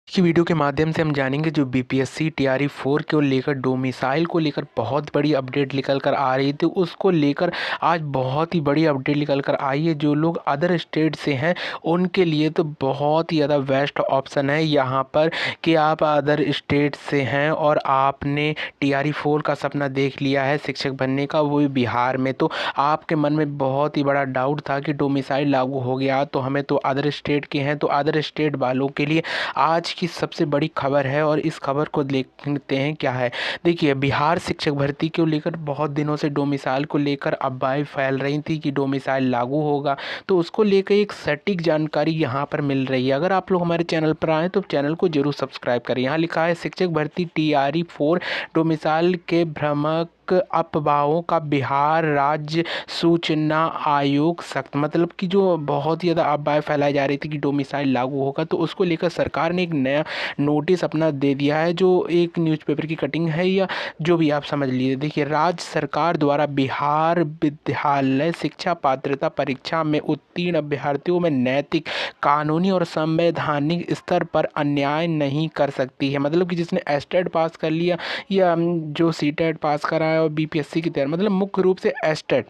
की वीडियो के माध्यम से हम जानेंगे जो बीपीएससी टीआरई 4 को लेकर डोमिसाइल को लेकर बहुत बड़ी अपडेट निकल कर आ रही थी, उसको लेकर आज बहुत ही बड़ी अपडेट निकल कर आई है। जो लोग अदर स्टेट से हैं उनके लिए तो बहुत ही ज़्यादा बेस्ट ऑप्शन है यहाँ पर कि आप अदर स्टेट से हैं और आपने टीआरई 4 का सपना देख लिया है शिक्षक बनने का, वो भी बिहार में। तो आपके मन में बहुत ही बड़ा डाउट था कि डोमिसाइल लागू हो गया तो हमें तो अदर स्टेट के हैं, तो अदर स्टेट वालों के लिए आज की सबसे बड़ी खबर है और इस खबर को देखते हैं क्या है। देखिए, बिहार शिक्षक भर्ती को लेकर बहुत दिनों से डोमिसाइल को लेकर अफवाहें फैल रही थी कि डोमिसाइल लागू होगा, तो उसको लेकर एक सटीक जानकारी यहाँ पर मिल रही है। अगर आप लोग हमारे चैनल पर आए तो चैनल को जरूर सब्सक्राइब करें। यहाँ लिखा है शिक्षक भर्ती टीआरई 4 डोमिसाइल के भ्रामक अफवाहों का बिहार राज्य सूचना आयोग सख्त। मतलब कि जो बहुत ही ज़्यादा अफवाहें फैलाई जा रही थी कि डोमिसाइल लागू होगा, तो उसको लेकर सरकार ने एक नया नोटिस अपना दे दिया है, जो एक न्यूज़पेपर की कटिंग है या जो भी आप समझ लीजिए। देखिए, राज्य सरकार द्वारा बिहार विद्यालय शिक्षा पात्रता परीक्षा में उत्तीर्ण अभ्यर्थियों में नैतिक, कानूनी और संवैधानिक स्तर पर अन्याय नहीं कर सकती है। मतलब कि जिसने एस्टेट पास कर लिया या जो सीटेट पास करा है और बीपीएससी की तैयारी, मतलब मुख्य रूप से एस्टेट।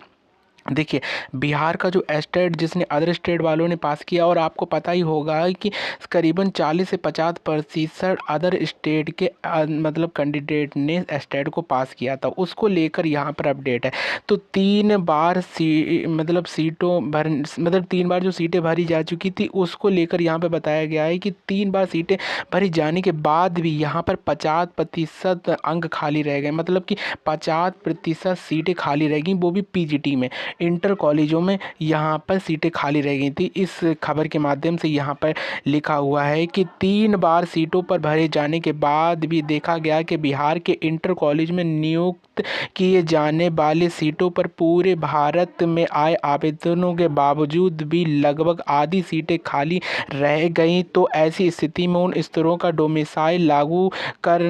देखिए, बिहार का जो एस्टेट जिसने अदर स्टेट वालों ने पास किया, और आपको पता ही होगा कि करीबन 40 से 50% अदर स्टेट के मतलब कैंडिडेट ने एस्टेट को पास किया था, उसको लेकर यहाँ पर अपडेट है। तो 3 बार मतलब सीटों भर मतलब 3 बार जो सीटें भरी जा चुकी थी उसको लेकर यहाँ पे बताया गया है कि 3 बार सीटें भरी जाने के बाद भी यहाँ पर 50% अंक खाली रह गए। मतलब कि 50% सीटें खाली रह गई, वो भी पीजीटी में, इंटर कॉलेजों में यहाँ पर सीटें खाली रह गई थी। इस खबर के माध्यम से यहाँ पर लिखा हुआ है कि 3 बार सीटों पर भरे जाने के बाद भी देखा गया कि बिहार के इंटर कॉलेज में नियुक्त किए जाने वाले सीटों पर पूरे भारत में आए आवेदनों के बावजूद भी लगभग आधी सीटें खाली रह गई। तो ऐसी स्थिति में उन स्तरों का डोमिसाइल लागू कर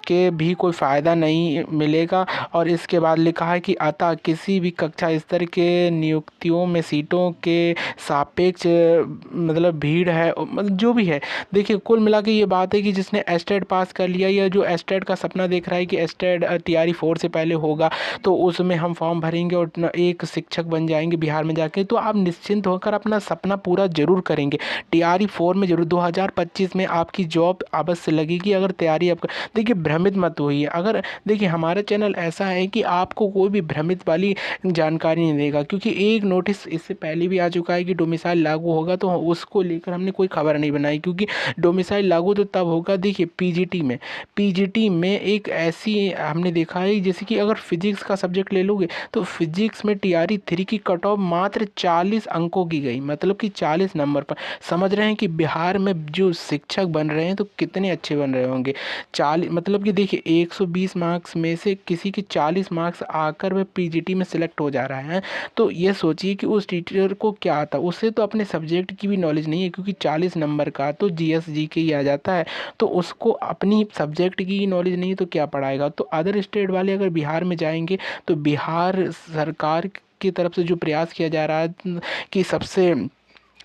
के भी कोई फ़ायदा नहीं मिलेगा। और इसके बाद लिखा है कि अतः किसी भी कक्षा स्तर के नियुक्तियों में सीटों के सापेक्ष मतलब भीड़ है, मतलब जो भी है। देखिए, कुल मिला के ये बात है कि जिसने एस्टेट पास कर लिया या जो एस्टेट का सपना देख रहा है कि एस्टेट टीआरई 4 से पहले होगा तो उसमें हम फॉर्म भरेंगे और एक शिक्षक बन जाएंगे बिहार में जाके, तो आप निश्चिंत होकर अपना सपना पूरा जरूर करेंगे। टीआरई 4 में जरूर 2025 में आपकी जॉब अवश्य लगेगी अगर तैयारी आप देखिए, भ्रमित मत होइए। अगर देखिए, हमारा चैनल ऐसा है कि आपको कोई भी भ्रमित वाली जानकारी नहीं देगा, क्योंकि एक नोटिस इससे पहले भी आ चुका है कि डोमिसाइल लागू होगा, तो उसको लेकर हमने कोई खबर नहीं बनाई, क्योंकि डोमिसाइल लागू तो तब होगा। देखिए, पीजीटी में एक ऐसी हमने देखा है, जैसे कि अगर फिजिक्स का सब्जेक्ट ले लोगे तो फिजिक्स में टीआरई 3 की कट ऑफ मात्र 40 अंकों की गई, मतलब कि 40 नंबर पर। समझ रहे हैं कि बिहार में जो शिक्षक बन रहे हैं तो कितने अच्छे बन रहे होंगे। 40 मतलब कि देखिए, 120 मार्क्स में से किसी के 40 मार्क्स आकर वह पीजीटी में सिलेक्ट हो जा रहा है। तो ये सोचिए कि उस टीचर को क्या आता, उससे तो अपने सब्जेक्ट की भी नॉलेज नहीं है, क्योंकि 40 नंबर का तो जीएस जीके ही आ जाता है, तो उसको अपनी सब्जेक्ट की नॉलेज नहीं है तो क्या पढ़ाएगा। तो अदर स्टेट वाले अगर बिहार में जाएंगे तो बिहार सरकार की तरफ से जो प्रयास किया जा रहा है कि सबसे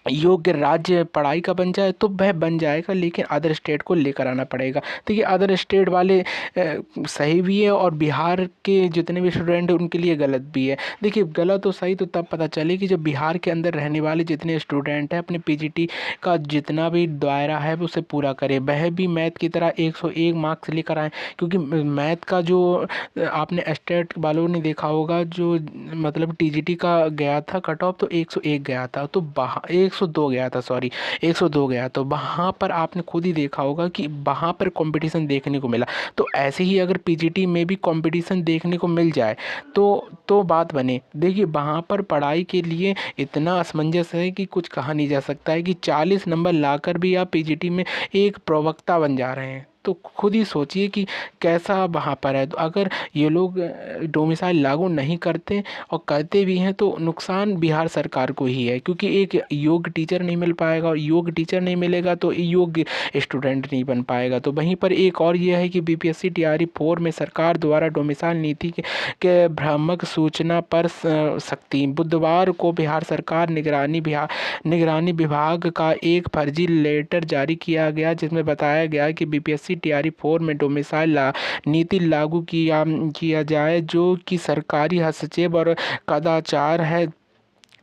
योग्य राज्य पढ़ाई का बन जाए, तो वह बन जाएगा, लेकिन अदर स्टेट को लेकर आना पड़ेगा। तो ये अदर स्टेट वाले सही भी है और बिहार के जितने भी स्टूडेंट हैं उनके लिए गलत भी है। देखिए, गलत और सही तो तब पता चले कि जब बिहार के अंदर रहने वाले जितने स्टूडेंट हैं अपने पीजीटी का जितना भी दायरा है उसे पूरा करें, वह भी मैथ की तरह 101 मार्क्स लेकर आए। क्योंकि मैथ का जो आपने स्टेट वालों ने देखा होगा, जो मतलब टीजीटी का गया था कट ऑफ, तो 101 गया था, तो 102 गया था, सॉरी 102 गया। तो वहाँ पर आपने खुद ही देखा होगा कि वहाँ पर कंपटीशन देखने को मिला। तो ऐसे ही अगर पीजीटी में भी कंपटीशन देखने को मिल जाए तो बात बने। देखिए, वहाँ पर पढ़ाई के लिए इतना असमंजस है कि कुछ कहा नहीं जा सकता है कि 40 नंबर लाकर भी आप पीजीटी में एक प्रवक्ता बन जा रहे हैं। तो खुद ही सोचिए कि कैसा वहाँ पर है। तो अगर ये लोग डोमिसाइल लागू नहीं करते और करते भी हैं तो नुकसान बिहार सरकार को ही है, क्योंकि एक योग्य टीचर नहीं मिल पाएगा और योग्य टीचर नहीं मिलेगा तो योग्य स्टूडेंट नहीं बन पाएगा। तो वहीं पर एक और ये है कि बीपीएससी टीआरई 4 में सरकार द्वारा डोमिसाइल नीति के भ्रामक सूचना पर सख्ती। बुधवार को बिहार सरकार निगरानी विभाग का एक फर्जी लेटर जारी किया गया, जिसमें बताया गया कि बीपीएससी टीआरई 4 में डोमिसाइल नीति लागू किया जाए, जो कि सरकारी हस्तक्षेप और कदाचार है,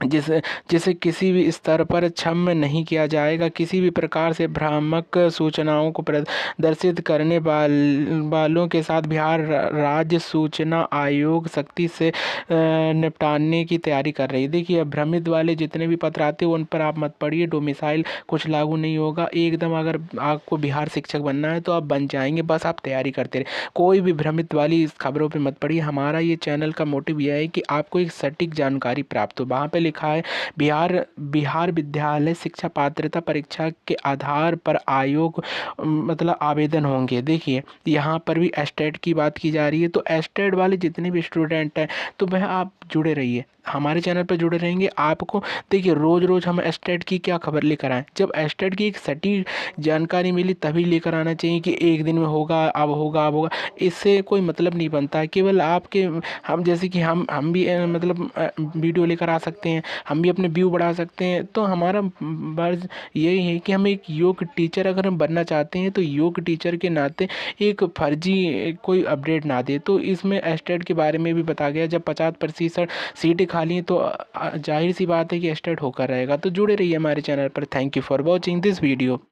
जिसे जिसे किसी भी स्तर पर क्षम्य नहीं किया जाएगा। किसी भी प्रकार से भ्रामक सूचनाओं को प्रदर्शित करने वालों के साथ बिहार राज्य सूचना आयोग सख्ती से निपटाने की तैयारी कर रही है। देखिए, अब भ्रमित वाले जितने भी पत्र आते हैं उन पर आप मत पढ़िए। डोमिसाइल कुछ लागू नहीं होगा एकदम। अगर आपको बिहार शिक्षक बनना है तो आप बन जाएंगे, बस आप तैयारी करते रहे। कोई भी भ्रमित वाली इस खबरों पर मत पढ़िए। हमारा ये चैनल का मोटिव यह है कि आपको एक सटीक जानकारी प्राप्त हो। वहाँ पे लिखा है बिहार विद्यालय शिक्षा पात्रता परीक्षा के आधार पर आयोग मतलब आवेदन होंगे। देखिए, यहाँ पर भी एस्टेट की बात की जा रही है, तो एस्टेट वाले जितने भी स्टूडेंट हैं तो वह आप जुड़े रहिए, हमारे चैनल पर जुड़े रहेंगे। आपको देखिए, रोज़ रोज़ हम एस्टेट की क्या खबर लेकर आएँ। जब एस्टेट की एक सटीक जानकारी मिली तभी लेकर आना चाहिए कि एक दिन में होगा, अब होगा, अब होगा। इससे कोई मतलब नहीं बनता है। केवल आपके हम जैसे कि हम भी मतलब वीडियो लेकर आ सकते हैं, हम भी अपने व्यू बढ़ा सकते हैं। तो हमारा वर्ज यही है कि हम एक योग टीचर अगर हम बनना चाहते हैं तो योग टीचर के नाते एक फर्जी कोई अपडेट ना दे। तो इसमें एस्टेट के बारे में भी बताया गया, जब 50% सीटें खाली हैं तो जाहिर सी बात है कि एस्टेट होकर रहेगा। तो जुड़े रहिए हमारे चैनल पर। Thank you for watching this video.